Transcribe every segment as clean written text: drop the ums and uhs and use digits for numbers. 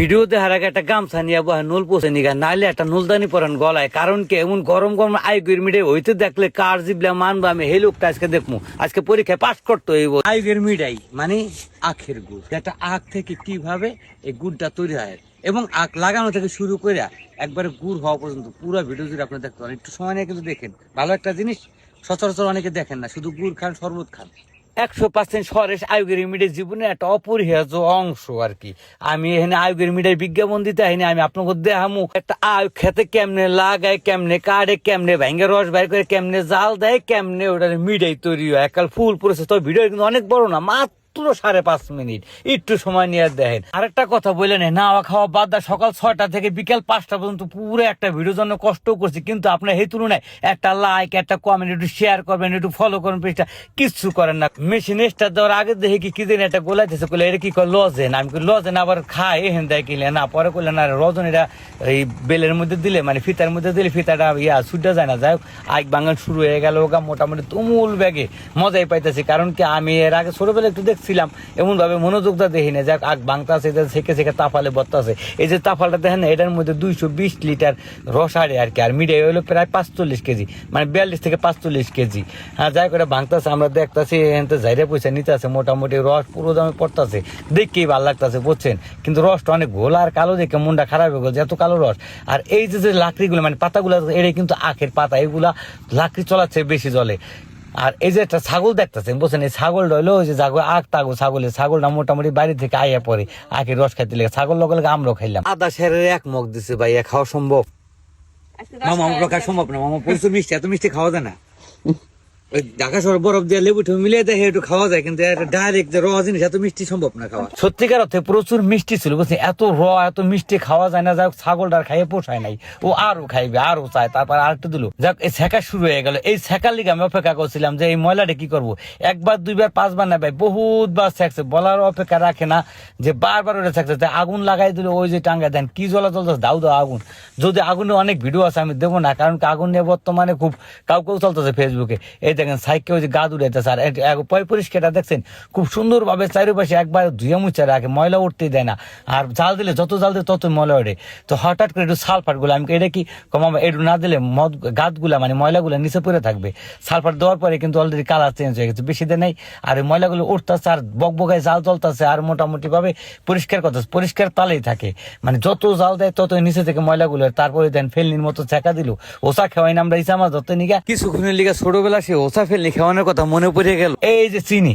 Video দেখার আগে একটা গামছা নিয়ে বহে নুল পোষে নিগা, নাইলে একটা নুলদানি পরান গলায়। কারণ কি এমন গরম গরম আয়োগের মিডে হইতে দেখলে কার জিবলা মানবো। আমি এই লোকটা আজকে দেখবো, আজকে পরীক্ষায় পাস করতে হইব। আয়োগের মিডাই মানে আখের গুড়, একটা আখ থেকে কিভাবে এই গুড়টা তৈরি হয় এবং আখ লাগানো থেকে শুরু করে একবারে গুড় হওয়া পর্যন্ত পুরো ভিডিও জুড়ে আপনি দেখতে পারেন। একটু সময় নিয়ে কিন্তু দেখেন, ভালো একটা জিনিস সচরাচর অনেকে দেখেন না, শুধু গুড় খান শরবত খান। 100% সরেশ আয়োগের মিডিয়ার জীবনে একটা অপরিহার্য অংশ আর কি। আমি এখানে আয়োগের মিডিয়ার বিজ্ঞাপন দিতে আইনি, আমি আপনাকে দেখামু একটা আয়োগ খেতে কেমনে লাগায়, কেমনে কাটে, কেমনে ভেঙে রস বাইর করে, কেমনে জাল দেয়, কেমনে ওটার মিডিয়াই তৈরি হয়। একাল ফুল প্রসেস। তো ভিডিও কিন্তু অনেক বড় না, মাত্র 5.5 মিনিট, একটু সময় নিয়ে দেখেন। আরেকটা কথা বললেন, নাওয়া খাওয়া বাদ দা সকাল 6টা থেকে বিকেল 5টা পর্যন্ত পুরো একটা ভিডিওর জন্য কষ্ট করছি, কিন্তু আপনার এই তুলনায় একটা লাইক, একটা কমেন্ট, একটু শেয়ার করবেন, একটু ফলো করবেন পেজটা, কিচ্ছু করেন না। মেশিন স্টার্ট দেওয়ার আগে দেখে কি দিন একটা গোলাইতেছে, বলে এটা কি করে লজেন। আমি লজেন আবার খাই এহেন দেয় কিনলে না, পরে করলেন না রজন এটা এই বেলের মধ্যে দিলে মানে ফিতার মধ্যে দিলে ফিতাটা ছুটে যায় না। যাই হোক আগ বাঙাল শুরু হয়ে গেল ওগা মোটামুটি তুমুল ব্যাগে মজাই পাইতেছি। কারণ কি আমি এর আগে ছোটবেলা একটু দেখছিলাম, এমন ভাবে মনোযোগটা দেখি না। যাক আগ বাংতাছে, ছেঁকে ছেঁকে তাফালে বত্তাছে। এই যে তাফালটা দেখেন, এটার মধ্যে 220 লিটার রস আড়ে আর কি। আর মিডিয়া হইলো প্রায় 45 কেজি, মানে 42 থেকে 45 কেজি। হ্যাঁ, যাই করে ভাঙতেছে, আমরা দেখতেছি এনতে জাইরে পয়সা নিতে আছে, মোটামুটি রস পুরো দামে পড়তেছে, দেখতেই ভালো লাগতেছে বুঝছেন। কিন্তু রসটা অনেক ঘোলা আর কালো দেখে মনটা খারাপ হয়ে গেল, এত কালো রস। আর এই যে লাকড়িগুলো মানে পাতাগুলো, এটা কিন্তু আখের পাতা, এগুলা লাকড়ি চলাচ্ছে বেশি জলে। আর এই যে একটা ছাগল দেখতেছেন বুঝছেন, এই ছাগলটা হইলো ওই যে আখ তাগো ছাগলটা মোটামুটি বাড়ি থেকে আইয়া পরে আখের রস খাইতে লেগে, ছাগল লগে লগে আমরাও খাইলাম। আদা সেরের এক মগ দিছে ভাই, খাওয়া সম্ভব? মামা আমরা খাওয়া সম্ভব না, মামা প্রচুর মিষ্টি, এত মিষ্টি খাওয়া যায় না। ওই ঢাকা শহর বরফ দিয়ে লেবু ঠেবু মিলিয়ে দেখে একটু খাওয়া যায়, কিন্তু ডাইরেক্ট যে র জিনিস এত মিষ্টি সম্ভব না খাওয়া। সত্যিকার অর্থে প্রচুর মিষ্টি ছিল বুঝছি, এত এত মিষ্টি খাওয়া যায় না। যাক ছাগলটার খাইয়ে পোষায় নাই, ও আরো খাইবে, আরো চায়, তারপর আর একটু দিল। যাক এই ছেঁকা শুরু হয়ে গেল। এই ছেঁকার লিগে আমি অপেক্ষা করছিলাম যে এই ময়লাটা কি করবো। একবার দুইবার পাঁচবার না ভাই, বহুত বার ছেঁকছে, বলার অপেক্ষা রাখে না যে বারবার ওটা ছেঁকছে। আগুন লাগাই দিল, ওই যে টাঙ্গা দেন কি জ্বলা চলতেছে, দাউ দাও আগুন। যদি আগুনে অনেক ভিডিও আছে আমি দেবো না, কারণ আগুন নিয়ে বর্তমানে খুব কাউ চলতেছে ফেসবুকে। এই দেখেন সাইকে ওই যে গা উড়াইতেছে। আর পরিষ্কারটা দেখছেন খুব সুন্দর ভাবে চারিপাশে একবার ধুয়ে মুছে রাখে, ময়লা উঠতেই দেয় না। আর জাল দিলে যত জাল দেয় তত ময়লা ওঠে। তো হঠাৎ করে একটু সালফার গুলো, আমি এটা কি কমাবো, একটু না দিলে মদ গাছগুলা মানে ময়লাগুলো নিচে পড়ে থাকবে। সালফার দেওয়ার পরে কিন্তু অলরেডি কালার চেঞ্জ হয়ে গেছে, বেশি দেয় নাই। আর ওই ময়লাগুলো উঠতেছে আর বকবকায় জাল চলতেছে, আর মোটামুটি ভাবে পরিষ্কার করতেছে, পরিষ্কার তালেই থাকে। মানে যত জাল দেয় তত নিচে থেকে ময়লাগুলো। তারপরে দেন ফেলনির মতো ছেঁকা দিল। ওসা খাওয়াই না আমরা ইসা মাছ ধরতে নিগা, কিছুক্ষণের লিগা ছোটবেলা সে ওসা ফেলনি খাওয়ানোর কথা মনে পড়ে গেল। এই যে চিনি,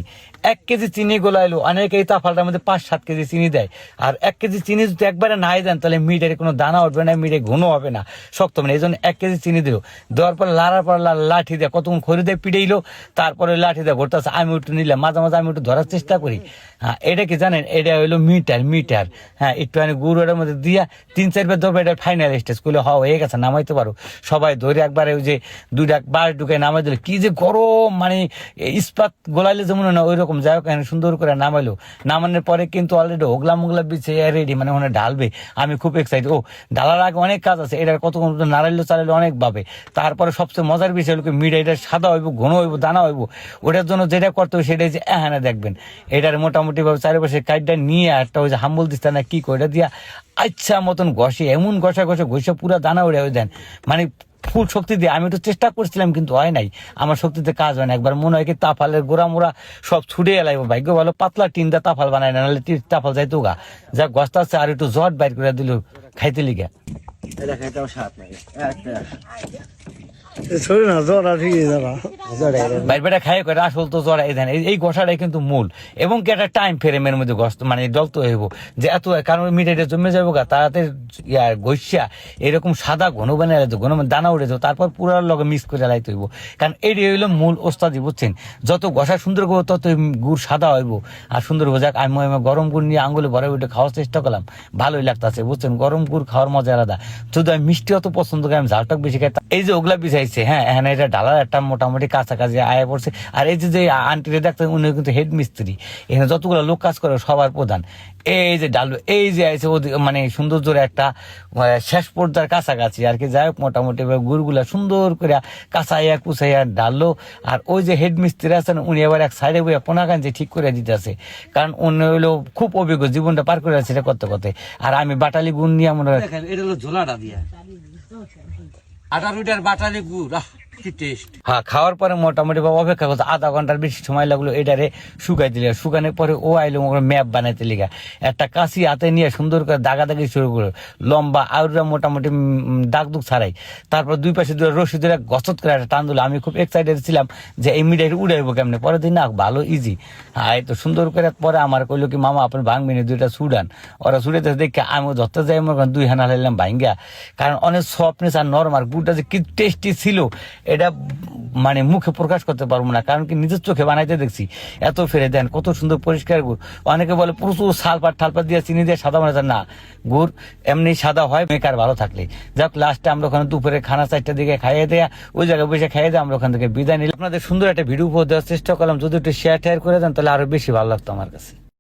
1 কেজি চিনি গোলাইলো, অনেকে এই তাফালটার মধ্যে 5-7 কেজি চিনি দেয়। আর 1 কেজি চিনি যদি একবারে নাই দেন তাহলে মিটের কোনো দানা উঠবে না, মিটে ঘন হবে না, শক্ত মানে। এই জন্য 1 কেজি চিনি দিল, দেওয়ার পর লাড়ার পর লাঠি দেয়, কতক্ষণ খড়ি দিয়ে পিড়েইলো, তারপরে লাঠি দেয় ঘুরতেছে। আমি একটু নিলাম, মাঝে মাঝে আমি একটু ধরার চেষ্টা করি। হ্যাঁ, এটা কি জানেন, এটা হইলো মিটার। হ্যাঁ, একটু গুড় ওটার মধ্যে দিয়া 3-4 বার ধরবে, এটা ফাইনাল স্টেজ করলে হয়ে গেছে, নামাইতে পারো। সবাই ধরে একবারে ওই যে 2 বার ঢুকে নামাই দিলে কি যে গরম, মানে ইস্পাত গোলাইলে যেমন না ওই রকম। যাই হোক সুন্দর করে নামাইলো, নামানোর পরে কিন্তু অলরেডি হোগলা মোগলা বিছে রেডি, মানে ওখানে ঢালবে। আমি খুব এক্সাইটেড। ও ঢালার আগে অনেক কাজ আছে, এটা কতক্ষণ নাড়াইলো চালাইলো অনেক ভাবে। তারপরে সবচেয়ে মজার বিষয় হলো মিঠা, এটা সাদা হইব, ঘন হইব, দানা হইব। ওটার জন্য যেটা করতে হবে সেটাই যে এখানে দেখবেন, এটার মোটামুটি ভাবে চারিপাশে কাঠটা নিয়ে একটা ওই যে হাম্বল দিস্তা না কি করে দিয়া আচ্ছা মতন ঘষে, এমন ঘষে পুরা দানা উড়ে দেন, মানে ফুল শক্তি দিয়ে। আমি একটু চেষ্টা করছিলাম কিন্তু হয় নাই, আমার শক্তিতে কাজ হয় না। একবার মনে হয় কি তাফালের গোড়া মোড়া সব ছুটে এলাইব। ভাগ্য ভালো পাতলা টিনটা তাফাল বানায় না, নাহলে তাফাল যাইতো গা। যা গস্তা আছে আর একটু জট বাইর করে দিল খাইতে লিগে। এই গোসাটাই কিন্তু মূল, এবং কি একটা টাইম ফ্রেমের মধ্যে মানে ডলতে হইব যে এত, কারণ মিঠাইটা জমে যাবো গা তাড়াতাড়ি ঘষা এরকম সাদা ঘন বানিয়ে ঘন দানা উঠে যাবো, তারপর পুরার লগে মিক্স করে লাইতে হইব। কারণ এটি হইলো মূল ওস্তাদি বুঝছেন। যত ঘষা সুন্দর করবো তত গুড় সাদা হইব আর সুন্দর হইব। যাক আমি গরম গুড় নিয়ে আঙ্গুলে ভরে উঠে খাওয়ার চেষ্টা করলাম, ভালোই লাগতেছে বুঝছেন। গরম গুড় খাওয়ার মজা আলাদা। যদি আমি মিষ্টি অত পছন্দ করি, আমি ঝালটাক বেশি খাই। এই যে ওগুলা বিছাইছে, হ্যাঁ এখানে এটা ডালার একটা মোটামুটি কাছাকাছি আয়া পড়ছে। আর এই যে আন্টিরে দেখতেন উনি কিন্তু হেড মিস্ত্রি, এখানে যতগুলো লোক কাজ করে সবার প্রধান। এই যে ডালু এই যে আছে মানে সুন্দর জোরে একটা শেষ পর্যায়ের কাছাকাছি আর কি। যাই হোক মোটামুটি গুড়গুলা সুন্দর করে কাঁচাইয়া কুচাইয়া ডাললো। আর ওই যে হেড মিস্ত্রি আছেন উনি এবার এক সাইডে বইয়া পোনাকাঞ্চি ঠিক করে দিতেছে, কারণ অন্য হইলো খুব অভিজ্ঞ, জীবনটা পার করে আছে এটা করতে করতে। আর আমি বাটালি গুড় নিয়ে মনে হয় এটা হলো ঝোলাটা দিয়া আটা রুটার বাটালি গুড়, কি টেস্ট। হ্যাঁ খাওয়ার পরে মোটামুটি অপেক্ষা করতে আধা ঘন্টার বেশি সময় লাগলো এটারে শুকাই দিলে। শুকানোর পরে ও আইলো ম্যাপ বানাইতে লিগা, একটা কাশি হাতে নিয়ে সুন্দর করে দাগাদাগি শুরু করলো, লম্বা আউরা মোটামুটি দাগ দুগ ছাড়াই। তারপর দুই পাশে দুটো রশি ধরে গছত করে একটা টান দিল। আমি খুব এক্সাইটেড ছিলাম যে এই মিঠাই উড়াইবো কেমনে। পরের দিন না ভালো ইজি, হ্যাঁ এই তো সুন্দর করে। পরে আমার কইলো কি মামা আপনি ভাঙবেন দুইটা সুডান। ওরা সুড়াইতে দেখে আমি ধরতে যাই মনে করেন দুই হানা লাইলাম ভাঙ্গা, কারণ অনেক সফটনেস আর নরম। আর গুড়টা যে কি টেস্টি ছিল এটা মানে মুখে প্রকাশ করতে পারবো না, কারণ কি নিজের চোখে বানাইতে দেখছি। এত ফেরে দেন কত সুন্দর পরিষ্কার গুড়। অনেকে বলে প্রচুর সালপাট ঠালপাট দিয়ে চিনি দিয়ে সাদা বানাতে, না গুড় এমনি সাদা হয় মেকার ভালো থাকলে। যাক লাস্টে আমরা ওখানে দুপুরে খানা 4টার দিকে খাইয়ে দেয়া, ওই জায়গায় বসে খাইয়ে দেয় আমরা ওখান থেকে বিদায় নিলাম। আপনাদের সুন্দর একটা ভিডিও দেওয়ার চেষ্টা করলাম, যদি একটু শেয়ার টেয়ার করে দেন তাহলে আরো বেশি ভালো লাগতো আমার কাছে।